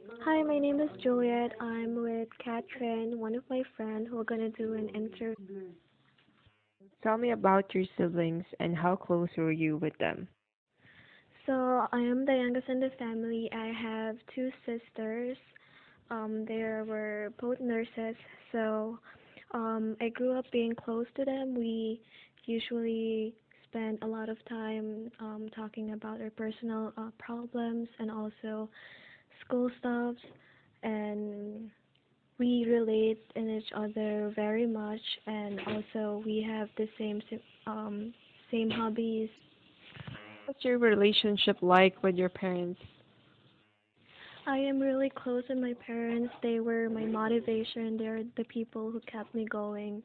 Hi, my name is Juliet. I'm with Catherine, one of my friends who are gonna do an interview. Tell me about your siblings and how close were you with them? So I am the youngest in the family. I have two sisters. They were both nurses, so I grew up being close to them. We usually spend a lot of time talking about our personal problems and also school stuff, and we relate in each other very much, and also we have the same hobbies. What's your relationship like with your parents? I am really close with my parents. They were my motivation. They're the people who kept me going,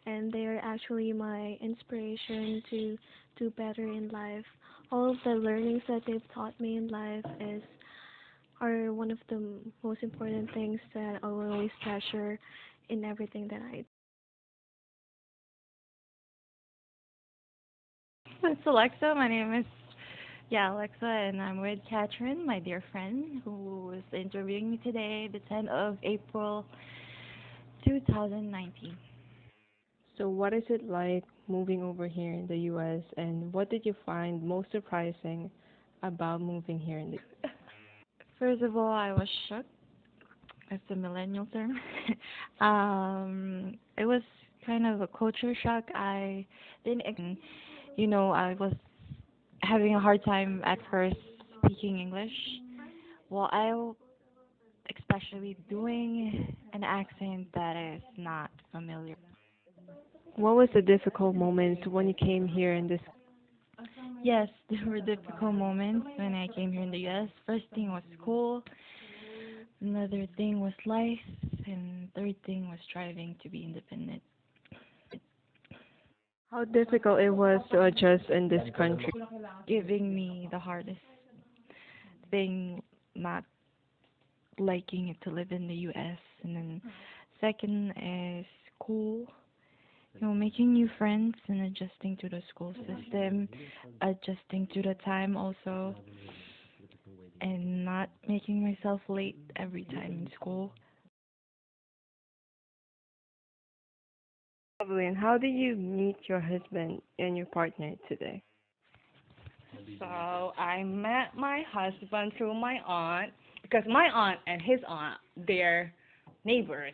and they are actually my inspiration to do better in life. All of the learnings that they've taught me in life is are one of the most important things that I will always treasure in everything that I. It's Alexa. My name is Alexa, and I'm with Catherine, my dear friend, who is interviewing me today, the 10th of April, 2019. So, what is it like moving over here in the US, and what did you find most surprising about moving here in the First of all, I was shocked. That's a millennial term. It was kind of a culture shock. I didn't, I was having a hard time at first speaking English. Well, especially doing an accent that is not familiar. What was the difficult moment when you came here in this? Yes, there were difficult moments when I came here in the US. First thing was school, another thing was life, and third thing was striving to be independent. How difficult it was to adjust in this country? Giving me the hardest thing, not liking it to live in the US. And then second is school, making new friends and adjusting to the school system, adjusting to the time also, and not making myself late every time in school. Lovely. And how did you meet your husband and your partner today? So I met my husband through my aunt because my aunt and his aunt they're neighbors.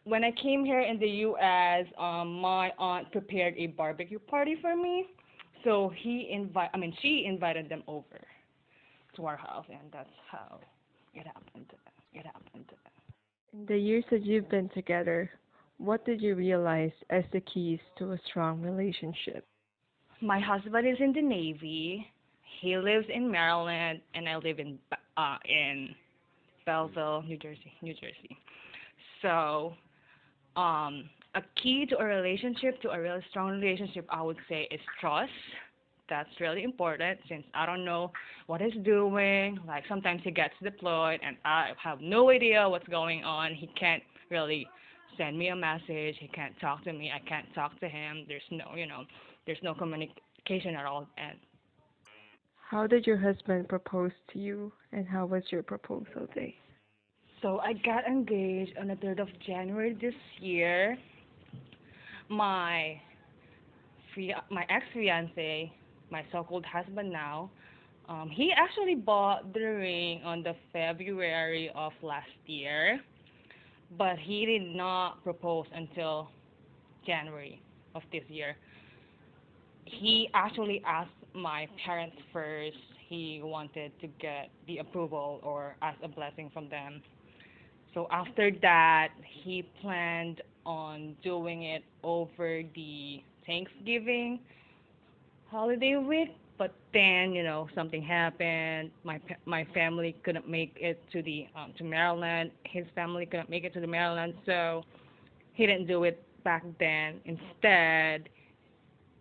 When I came here in the U.S., my aunt prepared a barbecue party for me, so she invited them over to our house, and that's how it happened. It happened. In the years that you've been together, what did you realize as the keys to a strong relationship? My husband is in the Navy. He lives in Maryland, and I live in Belleville, New Jersey, New Jersey. So, a key to a relationship, to a really strong relationship, I would say, is trust. That's really important since I don't know what he's doing. Like sometimes he gets deployed and I have no idea what's going on. He can't really send me a message. He can't talk to me. I can't talk to him. There's no communication at all. And How did your husband propose to you, and how was your proposal day? so I got engaged on the 3rd of January this year. My my ex-fiance, my so-called husband now, he actually bought the ring on the February of last year, but he did not propose until January of this year. He actually asked my parents first. He wanted to get the approval or ask a blessing from them. So after that, he planned on doing it over the Thanksgiving holiday week, but then something happened. My family couldn't make it to Maryland. His family couldn't make it to the Maryland, so he didn't do it back then. Instead,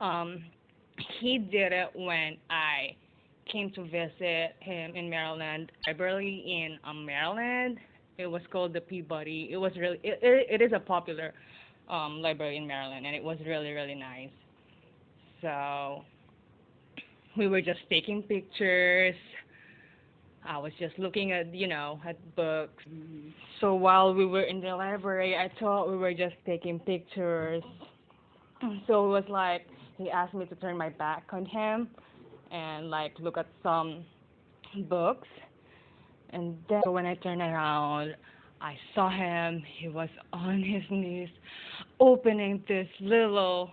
um, he did it when I came to visit him in Maryland, library in Maryland. It was called the Peabody. It is a popular library in Maryland, and it was really really nice. So we were just taking pictures. I was just looking at, at books. So while we were in the library, I thought we were just taking pictures. So it was like he asked me to turn my back on him and like look at some books. And then when I turned around, I saw him. He was on his knees, opening this little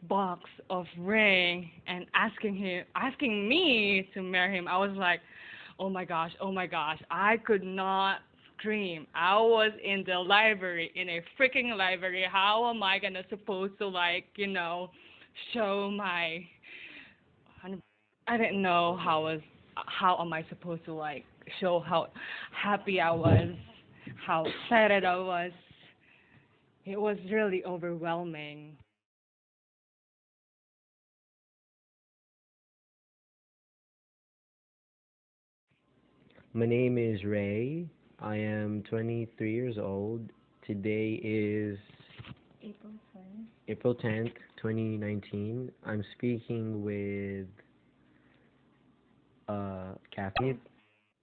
box of ring and asking me to marry him. I was like, oh my gosh, I could not scream. I was in the library, in a freaking library. How am I gonna supposed to like, show my, I didn't know how am I supposed to like show how happy I was, how excited I was. It was really overwhelming. My name is Ray. I am 23 years old. Today is April 10th, 2019. I'm speaking with Kathy.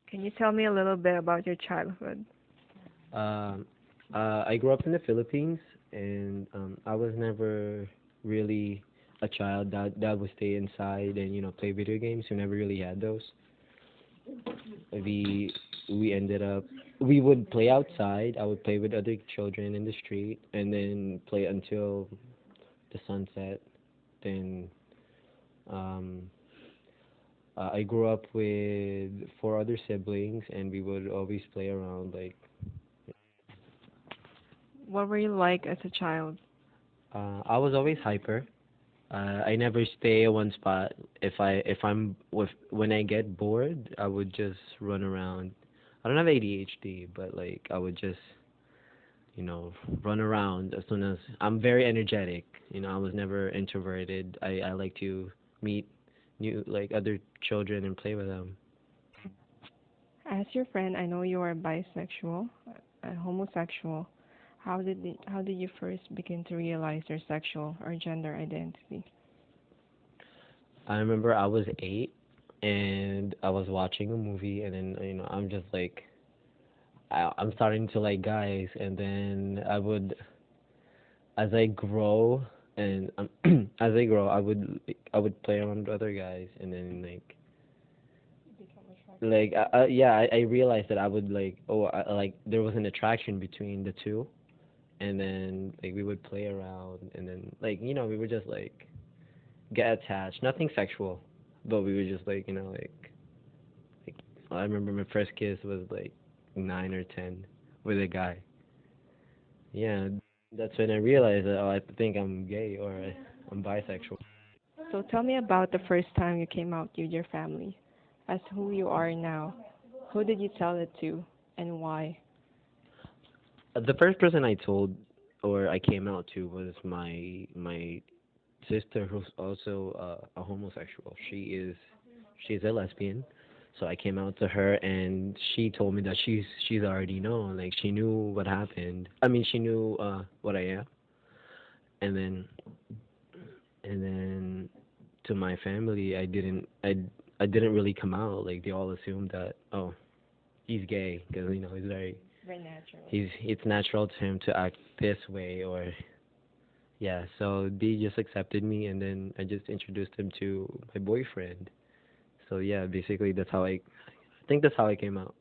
Can you tell me a little bit about your childhood? Um, I grew up in the Philippines, and I was never really a child that would stay inside and play video games. We never really had those. We we ended up we would play outside. I would play with other children in the street, and then play until the sunset. Then um, I grew up with four other siblings, and we would always play around. Like What were you like as a child? I was always hyper. I never stay at one spot. If I'm with when I get bored, I would just run around. I don't have ADHD, but like I would just run around as soon as I'm very energetic. I was never introverted. I like to meet new like other children and play with them. As your friend, I know you are bisexual, homosexual. How did you first begin to realize your sexual or gender identity? I remember I was 8 and I was watching a movie, and then I'm just like I'm starting to like guys, and then as I grow and as I grow, I would play around with other guys, and then yeah, I realized that I would like like there was an attraction between the two, and then like we would play around, and then we would just like get attached, nothing sexual, but we would just like I remember my first kiss was like 9 or 10 with a guy. Yeah, that's when I realized that, oh, I think I'm gay, or I'm bisexual. So tell me about the first time you came out with your family, as who you are now. Who did you tell it to, and why? The first person I told or I came out to was my sister, who's also a homosexual. She's a lesbian. So I came out to her, and she told me that she's already known. Like she knew what happened. I mean, she knew what I am. And then to my family, I didn't really come out. Like they all assumed that, oh, he's gay, because he's very Very natural. it's natural to him to act this way, or yeah. So they just accepted me, and then I just introduced him to my boyfriend. So yeah, basically I think that's how I came out.